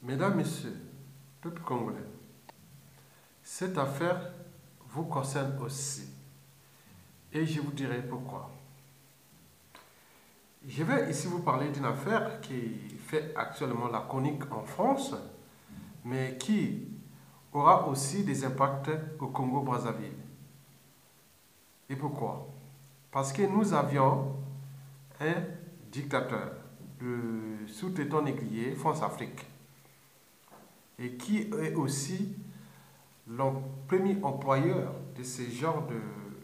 Mesdames, Messieurs, peuple congolais, cette affaire vous concerne aussi. Et je vous dirai pourquoi. Je vais ici vous parler d'une affaire qui fait actuellement la chronique en France, mais qui aura aussi des impacts au Congo-Brazzaville. Et pourquoi? Parce que nous avions un dictateur, le sous-traitant négrier France-Afrique, et qui est aussi le premier employeur de ce genre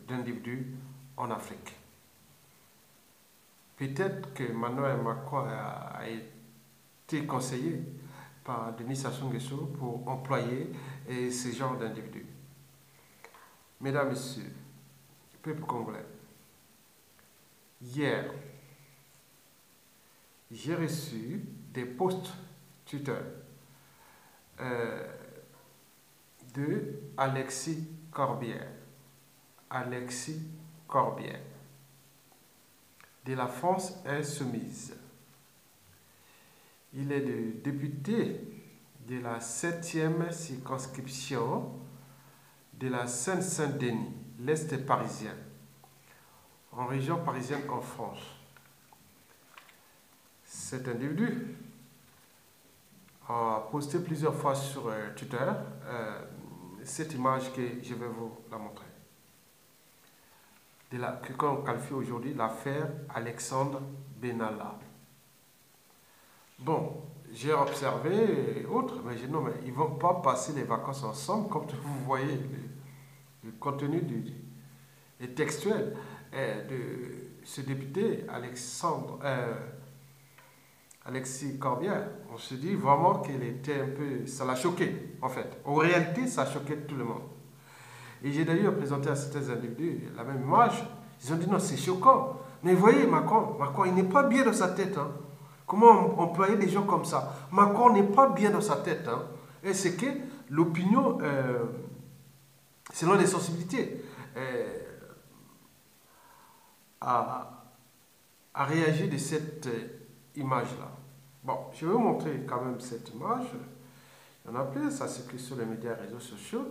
d'individus en Afrique. Peut-être que Emmanuel Macron a été conseillé par Denis Sassou Nguesso pour employer ce genre d'individus. Mesdames, Messieurs, peuple congolais, hier, j'ai reçu des posts Twitter de Alexis Corbière. Alexis Corbière, de la France Insoumise. Il est le député de la 7e circonscription de la Seine-Saint-Denis, l'Est parisien, en région parisienne en France. Cet individu a posté plusieurs fois sur Twitter cette image que je vais vous la montrer. Que l'on qualifie aujourd'hui l'affaire Alexandre Benalla. Bon, j'ai observé autres, mais j'ai dit non, mais ils ne vont pas passer les vacances ensemble, comme vous voyez le contenu et textuel de ce député Alexis Corbière. On se dit vraiment qu'il était un peu... Ça l'a choqué, en fait. En réalité, ça a choqué tout le monde. Et j'ai d'ailleurs présenté à certains individus la même image. Ils ont dit non, c'est choquant. Mais vous voyez, Macron, il n'est pas bien dans sa tête. Hein. Comment employer des gens comme ça? Macron n'est pas bien dans sa tête. Hein. Et c'est que l'opinion, selon les sensibilités, a réagi de cette image-là. Bon, je vais vous montrer quand même cette image. Il y en a plein, ça circule sur les médias et réseaux sociaux.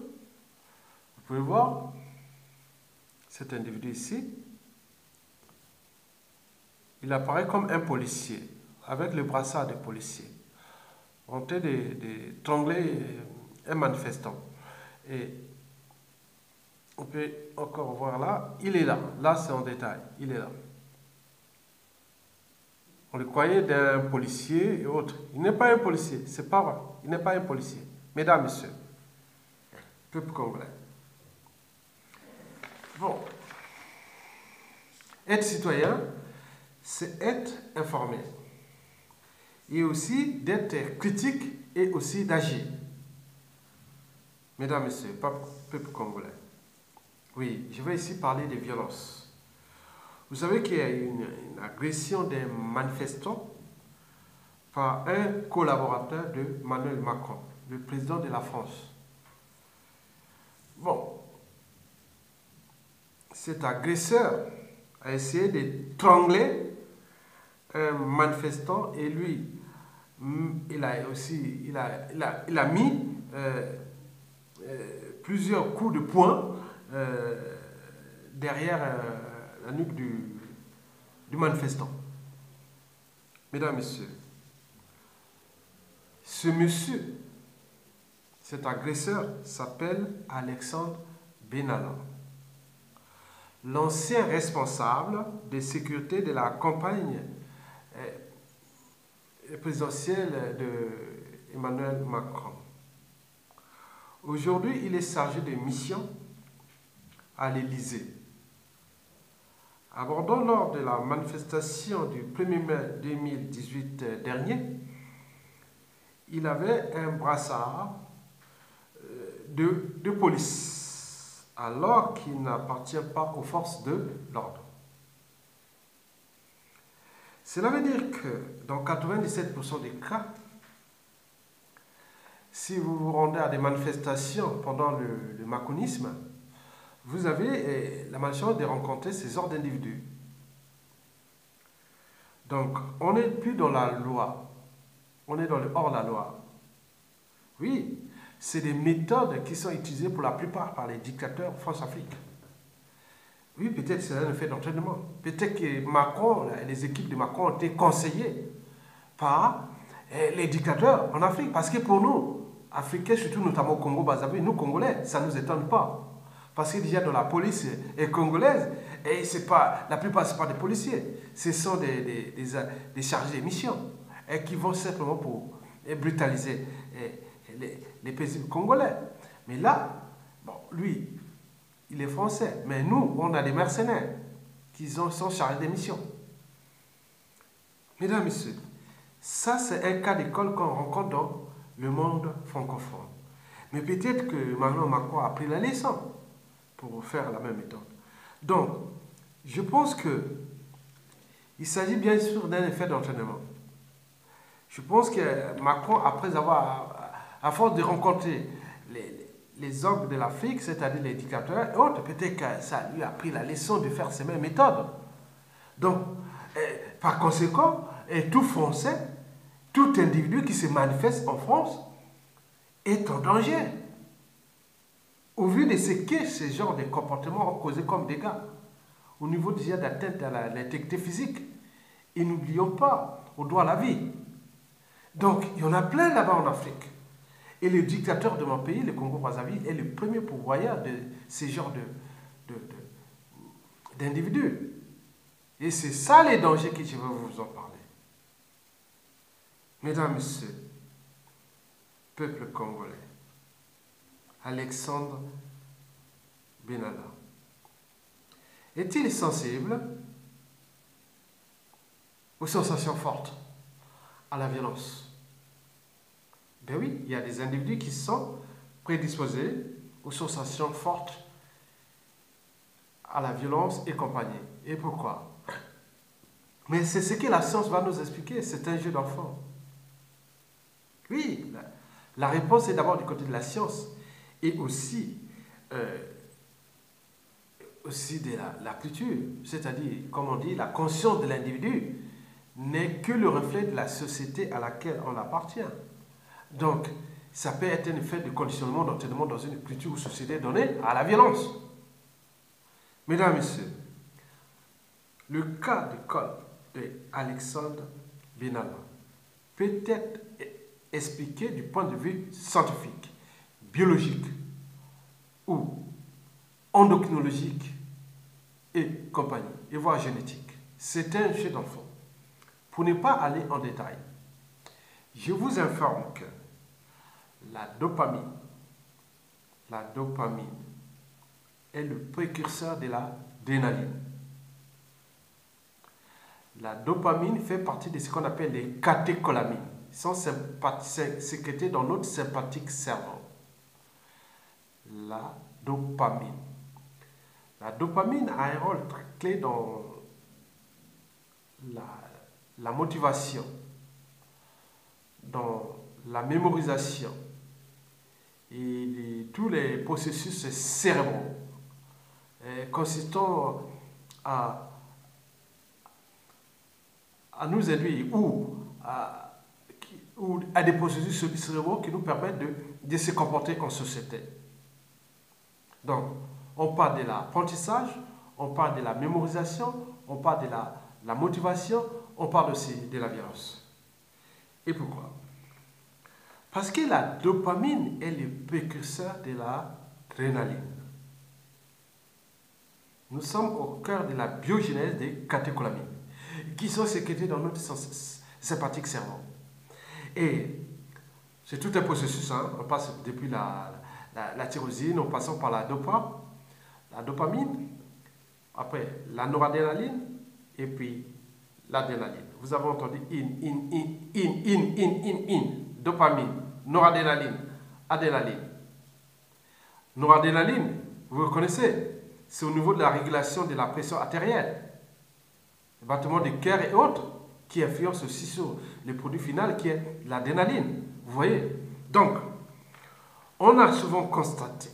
Vous pouvez voir cet individu ici. Il apparaît comme un policier, avec le brassard de policier, en train d'étrangler un manifestant. Et on peut encore voir là, il est là. Là, c'est en détail, il est là. On le croyait d'un policier et autres. Il n'est pas un policier, c'est pas vrai. Il n'est pas un policier. Mesdames, Messieurs, peuple congolais. Bon, être citoyen, c'est être informé. Et aussi d'être critique et aussi d'agir. Mesdames, Messieurs, peuple congolais. Oui, je vais ici parler des violences. Vous savez qu'il y a une agression d'un manifestant par un collaborateur de Emmanuel Macron, le président de la France. Bon, cet agresseur a essayé d'étrangler un manifestant et lui, il a mis plusieurs coups de poing derrière la nuque du manifestant. Mesdames, Messieurs, ce monsieur, cet agresseur s'appelle Alexandre Benalla, l'ancien responsable de sécurité de la campagne présidentielle de Emmanuel Macron. Aujourd'hui, il est chargé de mission à l'Élysée. Abordant lors de la manifestation du 1er mai 2018 dernier, il avait un brassard de police, alors qu'il n'appartient pas aux forces de l'ordre. Cela veut dire que dans 97% des cas, si vous vous rendez à des manifestations pendant le macronisme, vous avez la malchance de rencontrer ces genres d'individus. Donc, on n'est plus dans la loi, on est dans le hors-la-loi. Oui, c'est des méthodes qui sont utilisées pour la plupart par les dictateurs France-Afrique. Oui, peut-être c'est un effet d'entraînement. Peut-être que Macron, les équipes de Macron ont été conseillées par les dictateurs en Afrique. Parce que pour nous, Africains, surtout notamment au Congo-Brazzaville, nous Congolais, ça ne nous étonne pas. Parce que déjà dans la police est congolaise, et c'est pas, la plupart, ce ne sont pas des policiers, ce sont des chargés de mission, et qui vont simplement pour brutaliser les paisibles congolais. Mais là, bon, lui, il est français, mais nous, on a des mercenaires qui sont chargés de mission. Mesdames, Messieurs, ça c'est un cas d'école qu'on rencontre dans le monde francophone. Mais peut-être que maintenant Macron a pris la leçon pour faire la même méthode. Donc, je pense que il s'agit bien sûr d'un effet d'entraînement. Je pense que Macron, après avoir, à force de rencontrer les hommes de l'Afrique, c'est-à-dire les dictateurs et autres, peut-être que ça lui a pris la leçon de faire ces mêmes méthodes. Donc, par conséquent, tout Français, tout individu qui se manifeste en France est en danger. Au vu de ce que ce genre de comportements ont causé comme dégâts, au niveau déjà d'atteinte à l'intégrité physique, et n'oublions pas au droit à la vie. Donc, il y en a plein là-bas en Afrique. Et le dictateur de mon pays, le Congo-Brazzaville, est le premier pourvoyeur de ce genre d'individus. Et c'est ça les dangers que je veux vous en parler. Mesdames, Messieurs, peuple congolais, Alexandre Benalla, est-il sensible aux sensations fortes, à la violence? Ben oui, il y a des individus qui sont prédisposés aux sensations fortes, à la violence et compagnie. Et pourquoi? Mais c'est ce que la science va nous expliquer, c'est un jeu d'enfant. Oui, la réponse est d'abord du côté de la science et aussi de la culture, c'est-à-dire, comme on dit, la conscience de l'individu n'est que le reflet de la société à laquelle on appartient. Donc, ça peut être un effet de conditionnement, d'entraînement dans une culture ou société donnée à la violence. Mesdames, Messieurs, le cas d'école d'Alexandre Benalla peut être expliqué du point de vue scientifique, biologique ou endocrinologique et compagnie, et voire génétique. C'est un jeu d'enfant. Pour ne pas aller en détail, je vous informe que la dopamine est le précurseur de l'adrénaline. La dopamine fait partie de ce qu'on appelle les catécholamines. Ils sont sécrétés dans notre sympathique cerveau. La dopamine. La dopamine a un rôle très clé dans la motivation, dans la mémorisation et tous les processus cérébraux consistant à nous induire ou à des processus cérébraux qui nous permettent de se comporter en société. Donc, on parle de l'apprentissage, on parle de la mémorisation, on parle de la motivation, on parle aussi de la violence. Et pourquoi? Parce que la dopamine est le précurseur de l'adrénaline. Nous sommes au cœur de la biogénèse des catécholamines, qui sont sécrétées dans notre sympathique cerveau. Et c'est tout un processus, hein. On passe depuis la tyrosine, en passant par la dopamine, après la noradrénaline, et puis l'adrénaline. Vous avez entendu dopamine, noradrénaline, adrénaline. Noradrénaline, vous reconnaissez, c'est au niveau de la régulation de la pression artérielle, le battement du cœur et autres, qui influence aussi sur le produit final qui est l'adrénaline. Vous voyez? Donc, on a souvent constaté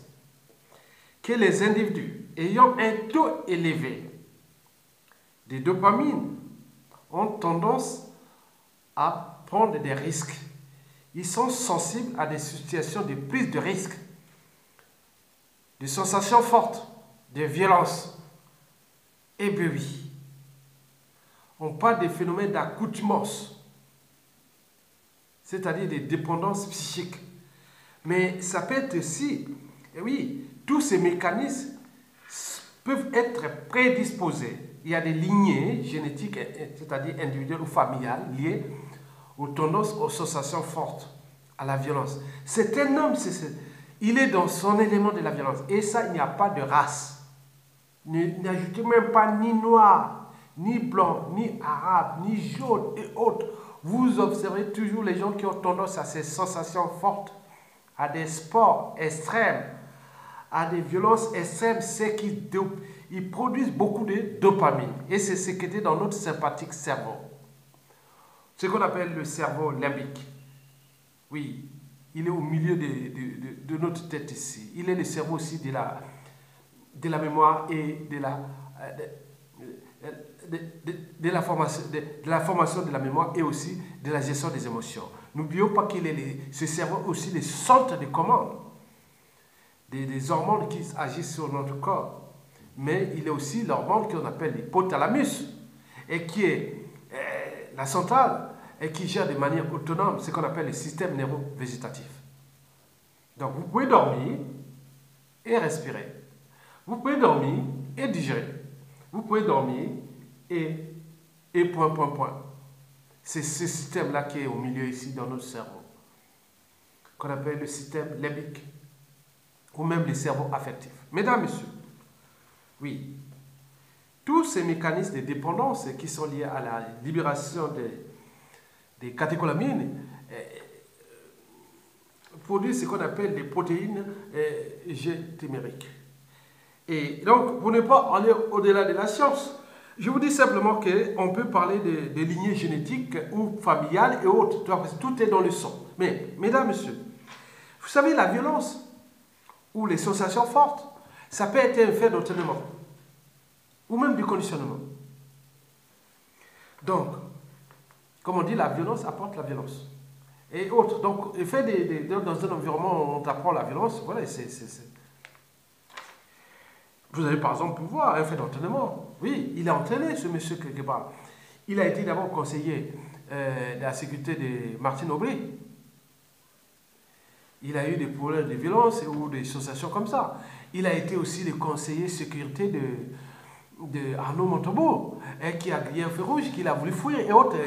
que les individus ayant un taux élevé de dopamine ont tendance à prendre des risques ils sont sensibles à des situations de prise de risque, de sensations fortes, de violence. Eh bien oui, on parle des phénomènes d'accoutumance, c'est-à-dire des dépendances psychiques. Mais ça peut être aussi, eh oui, tous ces mécanismes peuvent être prédisposés. Il y a des lignées génétiques, c'est-à-dire individuelles ou familiales, liées aux tendances, aux sensations fortes, à la violence. C'est un homme, il est dans son élément de la violence. Et ça, il n'y a pas de race. N'ajoutez même pas ni noir, ni blanc, ni arabe, ni jaune et autres. Vous observez toujours les gens qui ont tendance à ces sensations fortes, à des sports extrêmes, à des violences extrêmes, c'est qu'ils produisent beaucoup de dopamine. Et c'est sécrété dans notre sympathique cerveau. Ce qu'on appelle le cerveau limbique. Oui, il est au milieu de notre tête ici. Il est le cerveau aussi de la mémoire et de la formation de la mémoire et aussi de la gestion des émotions. N'oublions pas qu'il est ce cerveau aussi le centre de commande des hormones qui agissent sur notre corps. Mais il est aussi l'hormone qu'on appelle l'hypothalamus et qui est la centrale et qui gère de manière autonome ce qu'on appelle le système neuro-végétatif. Donc vous pouvez dormir et respirer. Vous pouvez dormir et digérer. Vous pouvez dormir et point. C'est ce système-là qui est au milieu ici dans notre cerveau, qu'on appelle le système limbique, ou même le cerveau affectif. Mesdames, Messieurs, oui, tous ces mécanismes de dépendance qui sont liés à la libération des catécholamines produisent ce qu'on appelle des protéines G-thémériques. Et donc, pour ne pas aller au-delà de la science, je vous dis simplement qu'on peut parler des lignées génétiques ou familiales et autres. Tout est dans le sang. Mais, mesdames, messieurs, vous savez, la violence ou les sensations fortes, ça peut être un fait d'entraînement ou même du conditionnement. Donc, comme on dit, la violence apporte la violence. Et autres. Donc, le fait dans un environnement où on t'apprend la violence, voilà, Vous allez par exemple pouvoir un fait d'entraînement. Oui, il a entraîné ce monsieur quelque part. Il a été d'abord conseiller de la sécurité de Martine Aubry. Il a eu des problèmes de violence ou des sensations comme ça. Il a été aussi le conseiller sécurité de Arnaud Montebourg, qui a grillé un feu rouge, qu'il a voulu fuir et autres.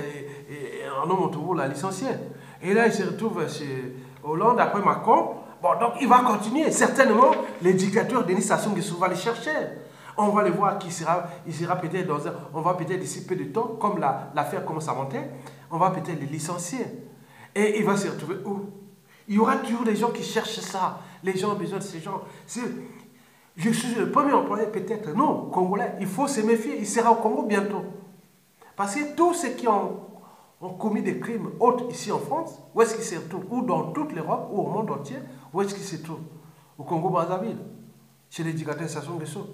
Et Arnaud Montebourg l'a licencié. Et là, il se retrouve chez Hollande après Macron. Bon, donc il va continuer. Certainement, les dictateurs Denis Sassou Nguesso va les chercher. On va les voir il sera peut-être on va peut-être d'ici peu de temps, comme l'affaire commence à monter, on va peut-être les licencier. Et il va se retrouver où? Il y aura toujours des gens qui cherchent ça. Les gens ont besoin de ces gens. Je suis le premier employé peut-être. Non, Congolais, il faut se méfier. Il sera au Congo bientôt. Parce que tous ceux qui ont commis des crimes autres ici en France, où est-ce qu'ils se retrouvent? Ou dans toute l'Europe, ou au monde entier, où est-ce qu'ils se trouvent? Au Congo-Brazzaville, chez les dictateurs Sassou Nguesso.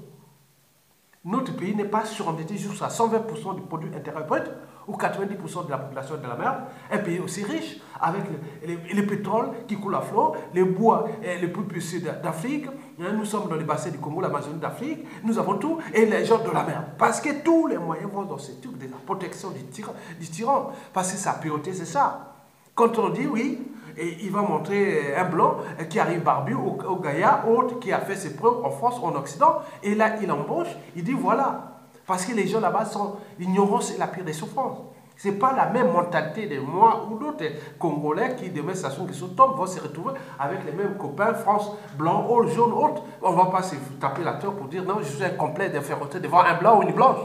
Notre pays n'est pas surendetté jusqu'à 120% du produit intérieur brut, ou 90% de la population de la mer. Un pays aussi riche, avec le pétrole qui coule à flot, les bois les plus précieux d'Afrique. Nous sommes dans les bassins du Congo, l'Amazonie d'Afrique. Nous avons tout, et les gens de la mer. Parce que tous les moyens vont dans ce truc de la protection du tyran. Parce que sa priorité, c'est ça. Quand on dit oui, et il va montrer un blanc qui arrive barbu au Gaïa, autre qui a fait ses preuves en France, en Occident, et là il embauche, il dit voilà. Parce que les gens là-bas sont l'ignorance et la pire des souffrances. Ce n'est pas la même mentalité de moi ou d'autres Congolais qui, demain, Sassou Nguesso tombe, vont se retrouver avec les mêmes copains, France, blanc, haut, jaune, autre. On ne va pas se taper la tête pour dire non, je suis un complet d'infériorité devant un blanc ou une blanche.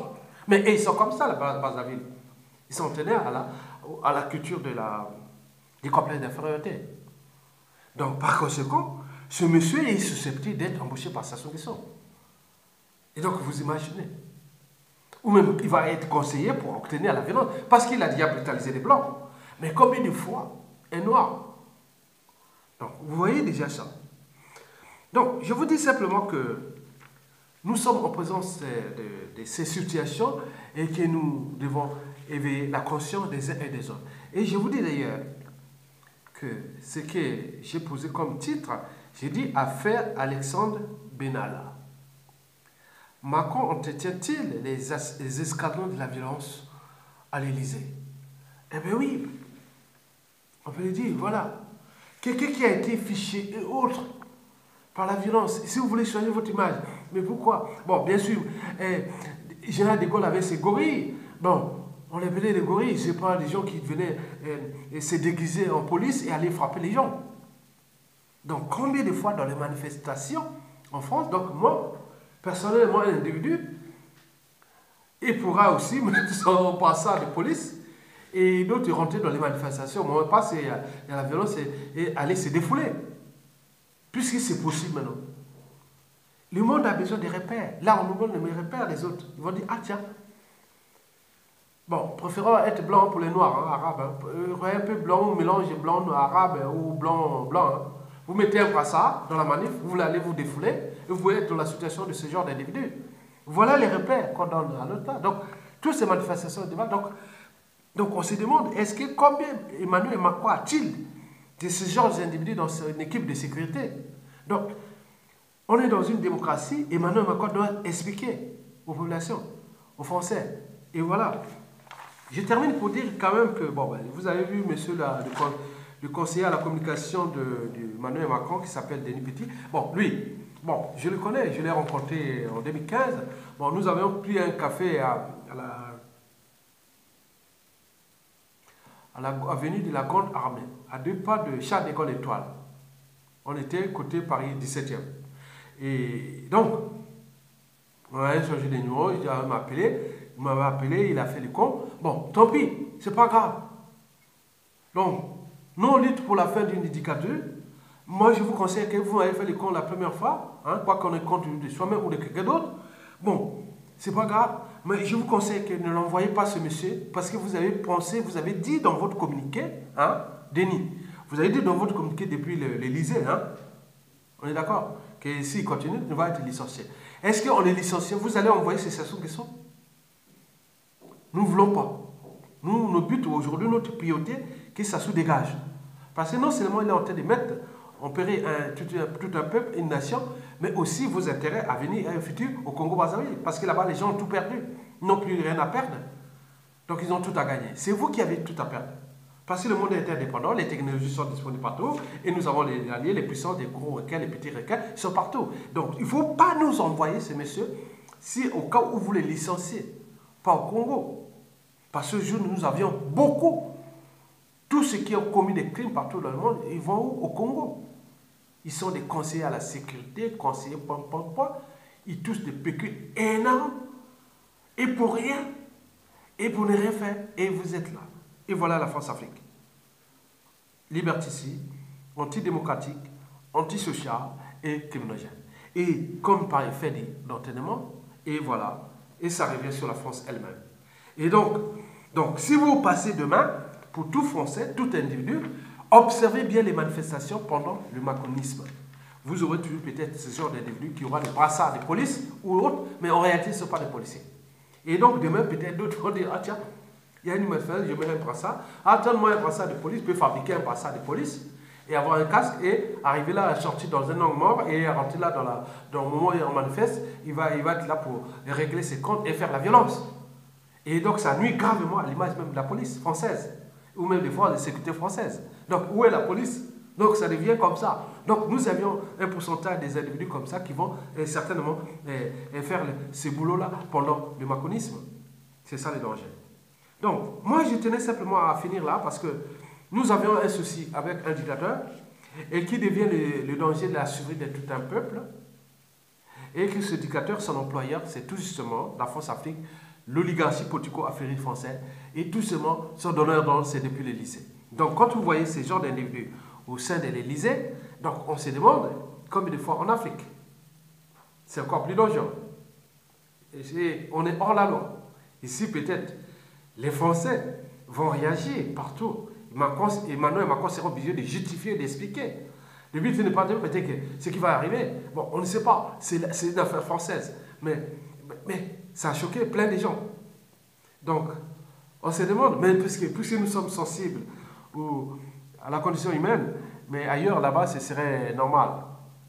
Mais ils sont comme ça, là-bas, Brazzaville. Ils sont tenus à la culture du complexe d'infériorité. Donc, par conséquent, ce monsieur est susceptible d'être embauché par Sassou Nguesso. Et donc, vous imaginez. Ou même, il va être conseillé pour obtenir la violence, parce qu'il a déjà brutalisé les Blancs. Mais combien de fois un Noir? Donc, vous voyez déjà ça. Donc, je vous dis simplement que nous sommes en présence de ces situations et que nous devons éveiller la conscience des uns et des autres. Et je vous dis d'ailleurs, que ce que j'ai posé comme titre, j'ai dit affaire Alexandre Benalla. Macron entretient-il les escadrons de la violence à l'Élysée? Eh bien oui, on peut le dire, voilà. Quelqu'un qui a été fiché et autres par la violence. Si vous voulez changer votre image, mais pourquoi? Bon, bien sûr, Général de Gaulle avait ses gorilles. Bon, on les appelait les gorilles. C'est pas des gens qui venaient se déguiser en police et aller frapper les gens. Donc, combien de fois dans les manifestations en France, donc moi, personnellement, un individu, il pourra aussi mettre son brassard de police et d'autres rentrer dans les manifestations. Moi, passe, il y a la violence et aller se défouler. Puisque c'est possible maintenant. Le monde a besoin de repères. Là, on nous donne les repères des autres. Ils vont dire, ah tiens, bon, préférons être blanc pour les noirs, hein, arabes. Hein. Un peu blanc, mélange blanc, arabe ou blanc. Hein. Vous mettez un brassard dans la manif, vous voulez aller vous défouler, et vous pouvez être dans la situation de ce genre d'individu. Voilà les repères qu'on donne à l'autre là. Donc, toutes ces manifestations de débat. Donc, on se demande, est-ce que combien Emmanuel Macron a-t-il de ce genre d'individus dans une équipe de sécurité? Donc, on est dans une démocratie, Emmanuel Macron doit expliquer aux populations, aux Français. Et voilà. Je termine pour dire quand même que, bon, vous avez vu, monsieur le conseiller à la communication de Emmanuel Macron, qui s'appelle Denis Petit. Bon, lui, bon, je le connais, je l'ai rencontré en 2015. Bon, nous avions pris un café à l'avenue de la Grande Armée, à 2 pas de Charles de Gaulle Étoile. On était côté Paris 17e. Et donc, on a changé de numéro, il m'avait appelé, il a fait le con. Bon, tant pis, c'est pas grave. Donc, nous on lutte pour la fin d'une dictature. Moi, je vous conseille que vous avez fait le con la première fois, hein, quoi qu'on ait contre de soi-même ou de quelqu'un d'autre. Bon, c'est pas grave, mais je vous conseille que ne l'envoyez pas ce monsieur, parce que vous avez pensé, vous avez dit dans votre communiqué, hein, Denis, vous avez dit dans votre communiqué depuis l'Élysée, hein, on est d'accord, que s'il continue, il va être licencié. Est-ce qu'on est licencié? Vous allez envoyer ces Sassou Nguesso? Nous ne voulons pas. Nous, notre but aujourd'hui, notre priorité, que Sassou dégage. Parce que non seulement il est en train de mettre en péril tout un peuple, une nation, mais aussi vos intérêts à venir et à un futur au Congo-Brazzaville. Parce que là-bas, les gens ont tout perdu. Ils n'ont plus rien à perdre. Donc, ils ont tout à gagner. C'est vous qui avez tout à perdre. Parce que le monde est interdépendant, les technologies sont disponibles partout, et nous avons les alliés, les puissants, les gros requins, les petits requins, ils sont partout. Donc, il ne faut pas nous envoyer ces messieurs, si au cas où vous les licenciez, pas au Congo. Parce que ce jour, nous avions beaucoup. Tous ceux qui ont commis des crimes partout dans le monde, ils vont au Congo. Ils sont des conseillers à la sécurité, conseillers, ils touchent des pécules énormes, et pour rien, et pour ne rien faire, et vous êtes là. Et voilà la France-Afrique. Liberticide, antidémocratique, antisocial et criminogène. Et comme par effet d'entraînement, et voilà, et ça revient sur la France elle-même. Et donc, si vous passez demain, pour tout Français, tout individu, observez bien les manifestations pendant le macronisme. Vous aurez toujours peut-être ce genre d'individu qui aura des brassards de police ou autres, mais en réalité, ce ne sont pas des policiers. Et donc, demain, peut-être d'autres vont dire, ah tiens, il y a une manifestation, je mets un brassard. Attends-moi un brassard de police, je peux fabriquer un brassard de police et avoir un casque et arriver là, à sortir dans un angle mort et rentrer là dans le moment où on manifeste, il va être là pour régler ses comptes et faire la violence. Et donc, ça nuit gravement à l'image même de la police française ou même des forces de sécurité françaises. Donc, où est la police? Donc, ça devient comme ça. Donc, nous avions un pourcentage des individus comme ça qui vont certainement faire ce boulot-là pendant le macronisme. C'est ça le danger. Donc, moi, je tenais simplement à finir là parce que nous avions un souci avec un dictateur et qui devient le danger de la survie de tout un peuple et que ce dictateur, son employeur, c'est tout justement la France-Afrique, l'oligarchie politico-africaine française et tout simplement son donneur d'ordre, c'est depuis l'Élysée. Donc, quand vous voyez ces genres d'individus au sein de l'Élysée, donc on se demande combien de fois en Afrique. C'est encore plus dangereux. Et on est hors la loi. Ici, peut-être, les Français vont réagir partout. Emmanuel Macron sera obligé de justifier, d'expliquer. Le but n'est pas de peut-être que ce qui va arriver, bon, on ne sait pas, c'est une affaire française. Mais ça a choqué plein de gens. Donc, on se demande, mais puisque nous sommes sensibles à la condition humaine, mais ailleurs, là-bas, ce serait normal.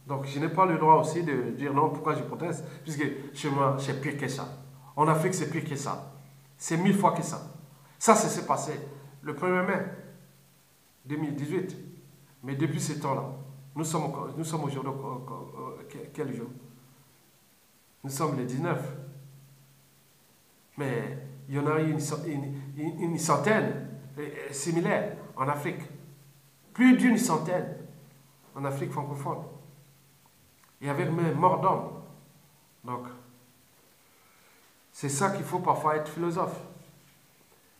Donc, je n'ai pas le droit aussi de dire non, pourquoi je proteste, puisque chez moi, c'est pire que ça. En Afrique, c'est pire que ça. C'est 1000 fois que ça. Ça s'est passé le 1er mai 2018. Mais depuis ce temps-là, nous sommes aujourd'hui, quel jour? Nous sommes le 19. Mais il y en a eu une centaine similaires en Afrique. Plus d'une centaine en Afrique francophone. Et avec même mort d'homme. Donc, c'est ça qu'il faut parfois être philosophe.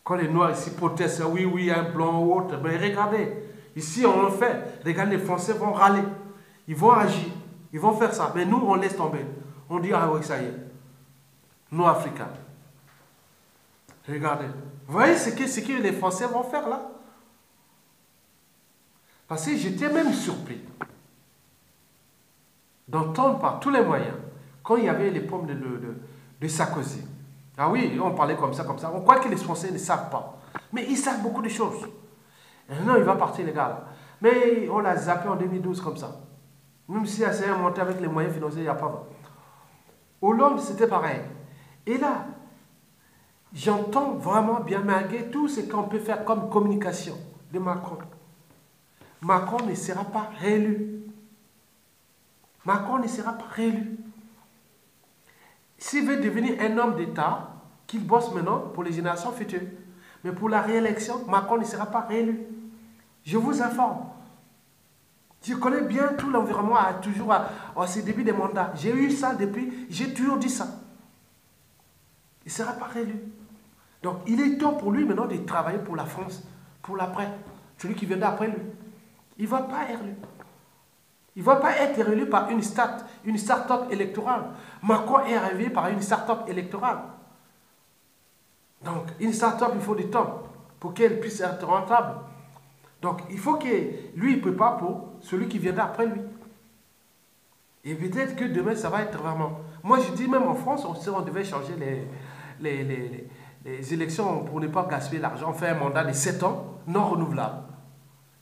Quand les Noirs ici protestent, oui, oui, un blanc ou autre, mais regardez, ici on le fait. Regardez, les Français vont râler. Ils vont agir. Ils vont faire ça. Mais nous, on laisse tomber. On dit, ah oui, ça y est. Nous, Africains. Regardez. Vous voyez ce que les Français vont faire là? Parce que j'étais même surpris d'entendre par tous les moyens, quand il y avait les pommes de Sarkozy. Ah oui, on parlait comme ça, comme ça. On croit que les Français ne savent pas. Mais ils savent beaucoup de choses. Et non, il va partir, les gars. Là. Mais on l'a zappé en 2012 comme ça. Même si elle s'est monté avec les moyens financiers, il n'y a pas. Hollande, c'était pareil. Et là, j'entends vraiment bien malgré tout ce qu'on peut faire comme communication de Macron. Macron ne sera pas réélu. Macron ne sera pas réélu. S'il veut devenir un homme d'État, qu'il bosse maintenant pour les générations futures. Mais pour la réélection, Macron ne sera pas réélu. Je vous informe. Je connais bien tout l'environnement, toujours à ses débuts des mandats. J'ai eu ça depuis, j'ai toujours dit ça. Il ne sera pas réélu. Donc, il est temps pour lui maintenant de travailler pour la France, pour l'après. Celui qui viendra après lui. Il ne va pas être élu. Il ne va pas être élu par une start-up électorale. Macron est arrivé par une start-up électorale. Donc, une start-up, il faut du temps pour qu'elle puisse être rentable. Donc, il faut que lui, il prépare pour celui qui viendra après lui. Et peut-être que demain, ça va être vraiment... Moi, je dis même en France, on devait changer les élections pour ne pas gaspiller l'argent. On fait un mandat de 7 ans, non renouvelable.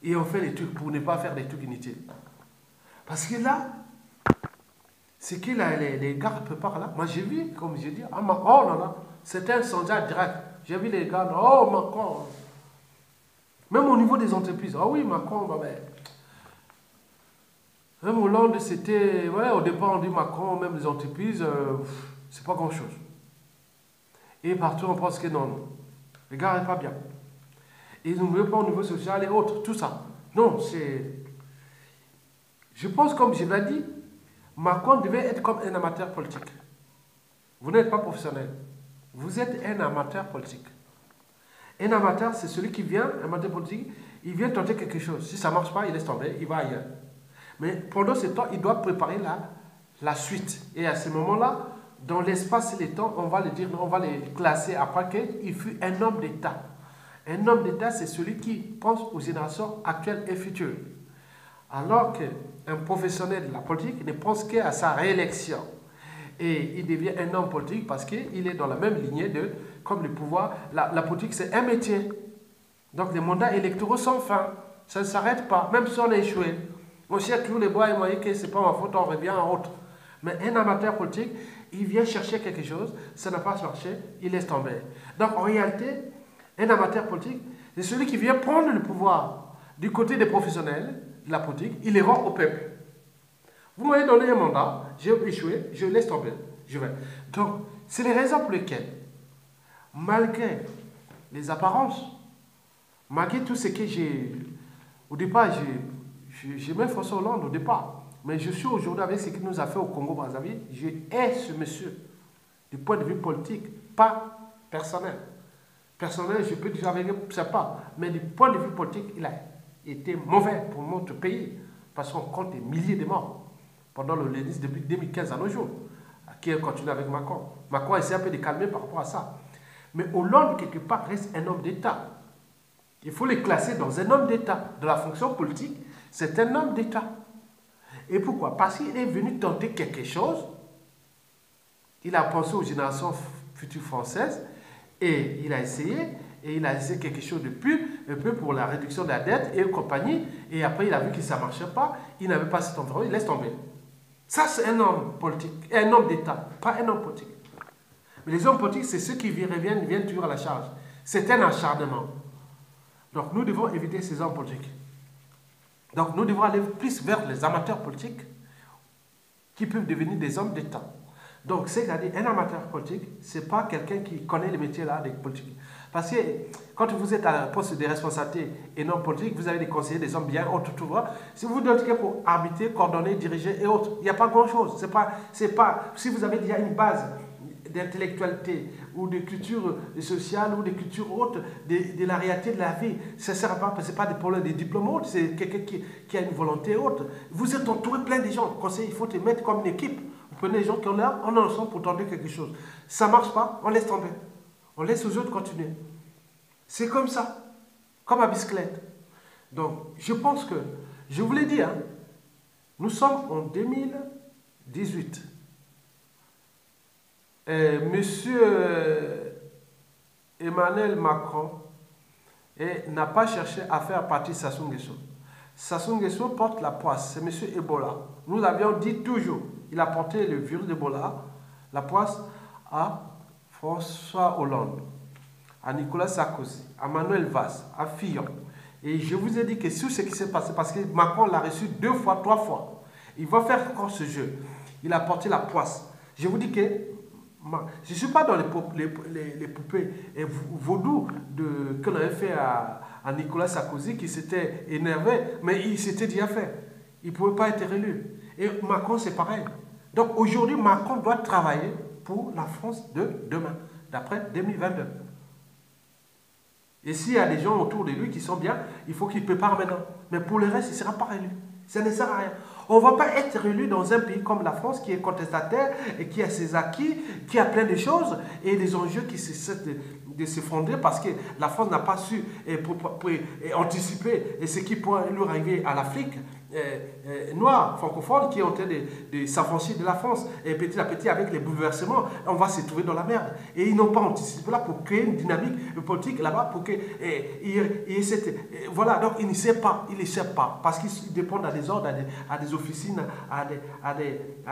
Et on fait les trucs pour ne pas faire des trucs inutiles. Parce que là, c'est que les gars préparent là. Moi, j'ai vu, comme je dis, ah, oh là là, c'était un sondage direct. J'ai vu les gars, oh Macron. Même au niveau des entreprises, ah oui, Macron, bah ben. Même Hollande, c'était, ouais, au départ, on dit Macron, même les entreprises, c'est pas grand chose. Et partout, on pense que non. Les gars n'est pas bien. Et n'oubliez pas au niveau social et autres, tout ça. Non, c'est... Je pense, comme je l'ai dit, Macron devait être comme un amateur politique. Vous n'êtes pas professionnel. Vous êtes un amateur politique. Un amateur, c'est celui qui vient, un amateur politique, il vient tenter quelque chose. Si ça ne marche pas, il laisse tomber, il va ailleurs. Mais pendant ce temps, il doit préparer la suite. Et à ce moment-là, dans l'espace et le temps, on va le dire, on va les classer après qu'il fut un homme d'État. Un homme d'État, c'est celui qui pense aux générations actuelles et futures. Alors qu'un professionnel de la politique ne pense qu'à sa réélection. Et il devient un homme politique parce qu'il est dans la même lignée de, comme le pouvoir, la politique c'est un métier. Donc les mandats électoraux sont fins. Ça ne s'arrête pas, même si on a échoué. On cherche tous les bois et moyens que ce n'est pas ma faute, on revient en autre. Mais un amateur politique, il vient chercher quelque chose, ça n'a pas marché, il laisse tomber. Donc en réalité, un amateur politique, c'est celui qui vient prendre le pouvoir du côté des professionnels de la politique, il les rend au peuple. Vous m'avez donné un mandat, j'ai échoué, je laisse tomber, je vais. Donc, c'est les raisons pour lesquelles, malgré les apparences, malgré tout ce que j'ai... Au départ, j'aimais François Hollande au départ, mais je suis aujourd'hui avec ce qu'il nous a fait au Congo-Brazzaville, je hais ce monsieur, du point de vue politique, pas personnel. Personnel, je peux dire avec eux, c'est pas, mais du point de vue politique, il a été mauvais pour notre pays, parce qu'on compte des milliers de morts pendant le lénisme depuis 2015 à nos jours, qui a continué avec Macron. Macron essaie un peu de calmer par rapport à ça. Mais Hollande, quelque part, reste un homme d'État. Il faut le classer dans un homme d'État. De la fonction politique, c'est un homme d'État. Et pourquoi? Parce qu'il est venu tenter quelque chose. Il a pensé aux générations futures françaises et il a essayé. Et il a essayé quelque chose de plus, un peu pour la réduction de la dette et compagnie. Et après, il a vu que ça ne marchait pas. Il n'avait pas cet environnement, il laisse tomber. Ça, c'est un homme politique, un homme d'État, pas un homme politique. Mais les hommes politiques, c'est ceux qui viennent toujours à la charge. C'est un acharnement. Donc, nous devons éviter ces hommes politiques. Donc, nous devons aller plus vers les amateurs politiques qui peuvent devenir des hommes d'État. Donc, c'est-à-dire, un amateur politique, ce n'est pas quelqu'un qui connaît le métier là des politiques. Parce que quand vous êtes à un poste de responsabilité et non politique, vous avez des conseillers, des hommes bien, autres, tout va. Si vous devez pour arbitrer, coordonner, diriger et autres, il n'y a pas grand-chose. C'est pas, si vous avez déjà une base d'intellectualité ou de culture sociale ou de culture haute, de la réalité de la vie, ça ne sert pas, ce n'est pas des problèmes, des diplômes hautes, c'est quelqu'un qui a une volonté haute. Vous êtes entouré plein de gens. Conseil, il faut te mettre comme une équipe. Vous prenez les gens qui ont là, on en ensemble pour tenter quelque chose. Ça ne marche pas, on laisse tomber. On laisse aux autres continuer. C'est comme ça, comme à bicyclette. Donc, je pense que, je vous l'ai dit, hein, nous sommes en 2018. Monsieur Emmanuel Macron n'a pas cherché à faire partie Sassou Nguesso. Sassou Nguesso porte la poisse, c'est monsieur Ebola. Nous l'avions dit toujours. Il a porté le virus d'Ebola, la poisse, à François Hollande, à Nicolas Sarkozy, à Manuel Valls, à Fillon. Et je vous ai dit que sur ce qui s'est passé, parce que Macron l'a reçu 2 fois, 3 fois, il va faire encore ce jeu. Il a porté la poisse. Je vous dis que je ne suis pas dans les poupées vaudou qu'on avait fait à Nicolas Sarkozy qui s'était énervé, mais il s'était déjà fait. Il ne pouvait pas être élu. Et Macron, c'est pareil. Donc aujourd'hui, Macron doit travailler pour la France de demain, d'après 2022. Et s'il y a des gens autour de lui qui sont bien, il faut qu'il prépare maintenant. Mais pour le reste, il ne sera pas élu. Ça ne sert à rien. On ne va pas être élu dans un pays comme la France qui est contestataire et qui a ses acquis, qui a plein de choses et des enjeux qui cessent de s'effondrer parce que la France n'a pas su anticiper ce qui pourrait lui arriver à l'Afrique noire, francophone, qui est en train de s'affranchir de la France. Et petit à petit, avec les bouleversements, on va se trouver dans la merde. Et ils n'ont pas anticipé là pour créer une dynamique politique là-bas pour que voilà, donc ils ne savent pas, ils ne savent pas, parce qu'ils dépendent à des ordres, à des officines, à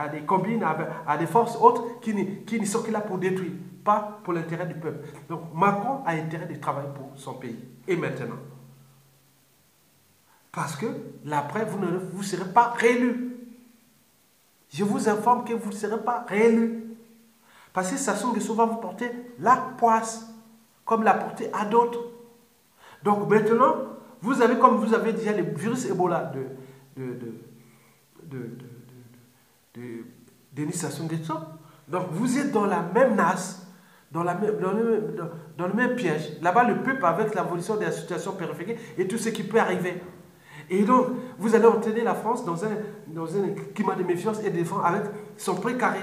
des combines, à des forces autres qui ne sont que là pour détruire, pas pour l'intérêt du peuple. Donc Macron a intérêt de travailler pour son pays. Et maintenant, parce que l'après, vous ne serez pas réélu. Je vous informe que vous ne serez pas réélu. Parce que Sassou Nguesso va vous porter la poisse, comme l'a porté à d'autres. Donc maintenant, vous avez, comme vous avez déjà le virus Ebola de Denis Sassou Nguesso, donc vous êtes dans la même nasse, dans le même piège. Là-bas, le peuple, avec l'évolution de la situation périphérique et tout ce qui peut arriver. Et donc, vous allez entraîner la France dans un climat de méfiance et de défense avec son précaré.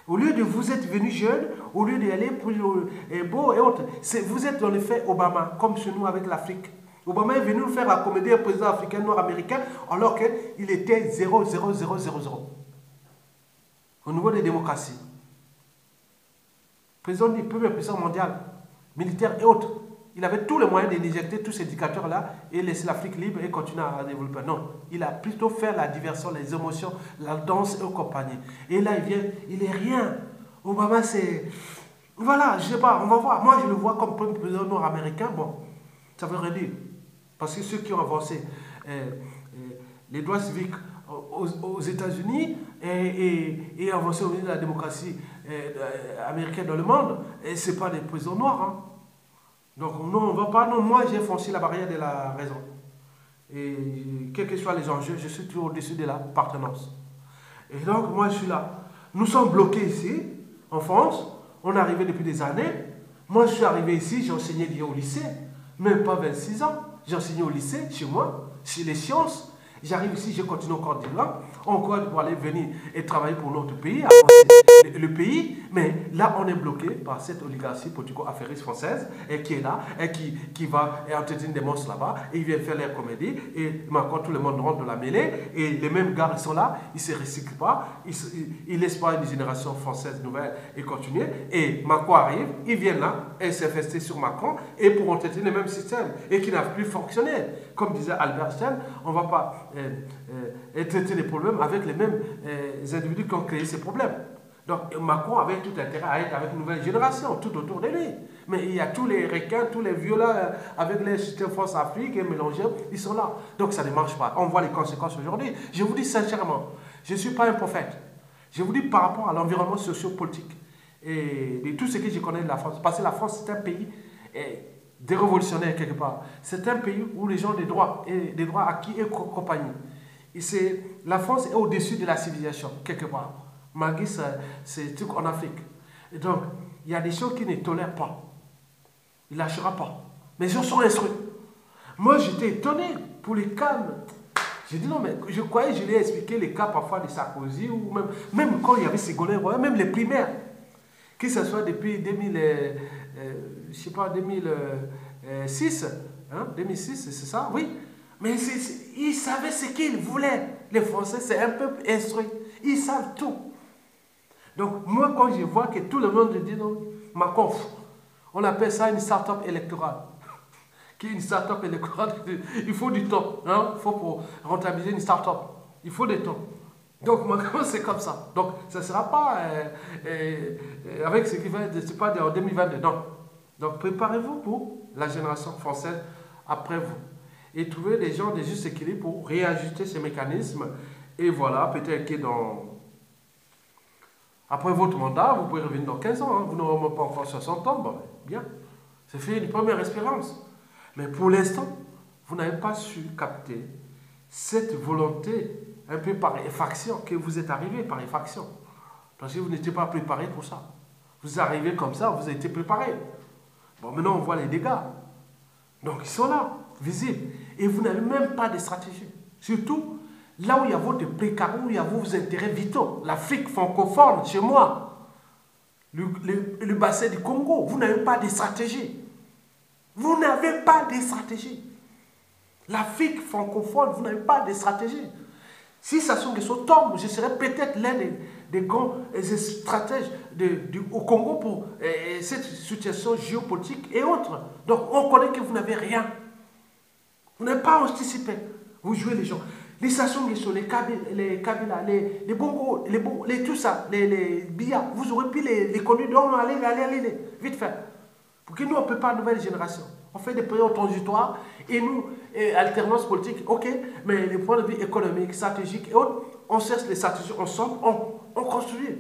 Au lieu de vous être venu jeune, au lieu d'y aller pour beau et autres, vous êtes dans l'effet Obama, comme chez nous avec l'Afrique. Obama est venu nous faire accommoder un président africain nord-américain alors qu'il était 0,0000 au niveau des démocraties. Président du premier puissance mondiale, militaire et autres. Il avait tous les moyens d'injecter tous ces dictateurs-là et laisser l'Afrique libre et continuer à développer. Non, il a plutôt fait la diversion, les émotions, la danse et compagnie. Et là, il vient, il n'est rien. Obama, c'est... Voilà, je ne sais pas, on va voir. Moi, je le vois comme premier président nord-américain. Bon, ça veut rien dire. Parce que ceux qui ont avancé les droits civiques aux États-Unis et avancé au niveau de la démocratie américaine dans le monde, ce n'est pas des présidents noirs, hein. Donc, non, on ne va pas. Non, moi, j'ai franchi la barrière de la raison. Et quels que soient les enjeux, je suis toujours au-dessus de l'appartenance. Et donc, moi, je suis là. Nous sommes bloqués ici, en France. On est arrivé depuis des années. Moi, je suis arrivé ici, j'ai enseigné au lycée. Même pas 26 ans. J'ai enseigné au lycée, chez moi, chez les sciences. J'arrive ici, je continue en Côte d'Ivoire, encore pour aller venir et travailler pour notre pays, le pays, mais là on est bloqué par cette oligarchie politico-affairiste française et qui est là et qui va entretenir des monstres là-bas et ils viennent faire leur comédie et maintenant tout le monde rentre dans la mêlée et les mêmes gars ils sont là, ils ne se recyclent pas, ils ne laissent pas une génération française nouvelle et continuer et Macron arrive, ils viennent là et s'investir sur Macron et pour entretenir le même système et qui n'a plus fonctionné. Comme disait Albert Einstein, on ne va pas traiter les problèmes avec les mêmes individus qui ont créé ces problèmes. Donc Macron avait tout intérêt à être avec une nouvelle génération, tout autour de lui. Mais il y a tous les requins, tous les violents avec les systèmes France-Afrique et mélangés, ils sont là. Donc ça ne marche pas. On voit les conséquences aujourd'hui. Je vous dis sincèrement, je ne suis pas un prophète. Je vous dis par rapport à l'environnement sociopolitique et de tout ce que je connais de la France. Parce que la France, c'est un pays des révolutionnaires quelque part. C'est un pays où les gens ont des droits acquis et compagnie. La France est au-dessus de la civilisation quelque part. Malgré ces trucs en Afrique. Et donc, il y a des choses qui ne tolèrent pas. Il ne lâchera pas. Mais les gens sont instruits. Moi, j'étais étonné pour les cas. J'ai dit non, mais je croyais que je lui ai expliqué les cas parfois de Sarkozy, ou même quand il y avait Ségolène Royal, même les primaires. Que ce soit depuis 2006, hein, 2006, c'est ça, oui. Mais ils savaient ce qu'ils voulaient. Les Français, c'est un peuple instruit. Ils savent tout. Donc, moi, quand je vois que tout le monde dit non, Macron, on appelle ça une start-up électorale. Qui est une start-up électorale, il faut du temps. Hein? Il faut pour rentabiliser une start-up. Il faut du temps. Donc, Macron, c'est comme ça. Donc, ça ne sera pas avec ce qui va être, c'est pas en 2022. Non. Donc, préparez-vous pour la génération française après vous. Et trouvez des gens de juste équilibre pour réajuster ces mécanismes. Et voilà, peut-être que après votre mandat, vous pouvez revenir dans 15 ans. Hein. Vous n'aurez même pas encore 60 ans. Bon, bien. C'est fait une première espérance. Mais pour l'instant, vous n'avez pas su capter cette volonté un peu par effraction que vous êtes arrivé par effraction. Parce que vous n'étiez pas préparé pour ça. Vous arrivez comme ça, vous avez été préparé. Bon, maintenant, on voit les dégâts. Donc, ils sont là, visibles. Et vous n'avez même pas de stratégie. Surtout, là où il y a votre précarité, où il y a vos intérêts vitaux, l'Afrique francophone, chez moi, le bassin du Congo, vous n'avez pas de stratégie. Vous n'avez pas de stratégie. L'Afrique francophone, vous n'avez pas de stratégie. Si Sassou Nguesso tombe, je serai peut-être l'un des grands stratèges au Congo pour cette situation géopolitique et autres. Donc on connaît que vous n'avez rien. Vous n'avez pas anticipé. Vous jouez les gens. Les Sassou Nguesso, les Kabila, les Bongo, tout ça, les Biya, vous aurez pu les connaître. Donc allez, vite fait. Pour que nous, on ne peut pas, nouvelle génération. On fait des périodes transitoires et nous, alternance politique, ok, mais les points de vue économiques, stratégiques et autres, on cherche les stratégies ensemble, on construit.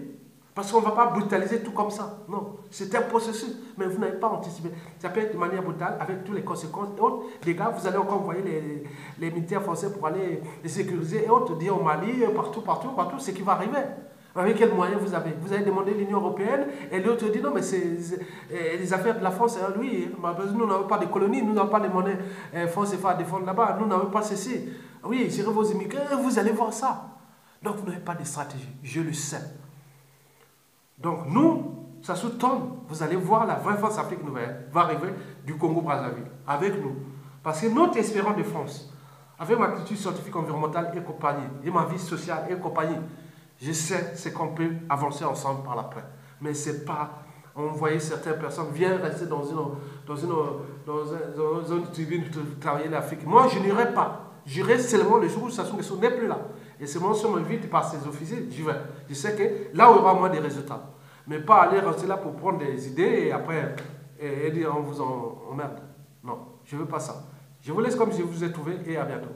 Parce qu'on ne va pas brutaliser tout comme ça. Non, c'est un processus, mais vous n'avez pas anticipé. Ça peut être de manière brutale, avec toutes les conséquences et autres. Les gars, vous allez encore envoyer les militaires français pour aller les sécuriser et autres, dire au Mali, partout, ce qui va arriver. Avec quels moyens vous avez? Vous avez demandé l'Union européenne et l'autre dit non, mais c'est les affaires de la France, hein, lui, nous n'avons pas de colonies, nous n'avons pas de monnaie France et à défendre là-bas, nous n'avons pas ceci. Oui, gérez vos immigrés, vous allez voir ça. Donc vous n'avez pas de stratégie, je le sais. Donc nous, ça sous-tombe, vous allez voir la vraie France Afrique nouvelle va arriver du Congo-Brazzaville, avec nous. Parce que notre espérance de France, avec ma culture scientifique environnementale et compagnie, et ma vie sociale et compagnie, je sais ce qu'on peut avancer ensemble par l'après. Mais c'est pas... On voyait certaines personnes viennent rester dans une tribune de travailler l'Afrique. Moi, je n'irai pas. J'irai seulement le jour où Sassou Nguesso n'est plus là. Et c'est moi, si on m'invite par ses officiers, j'y vais. Je sais que là, il y aura moins des résultats. Mais pas aller rester là pour prendre des idées et après et dire on vous emmerde. Non, je ne veux pas ça. Je vous laisse comme je vous ai trouvé et à bientôt.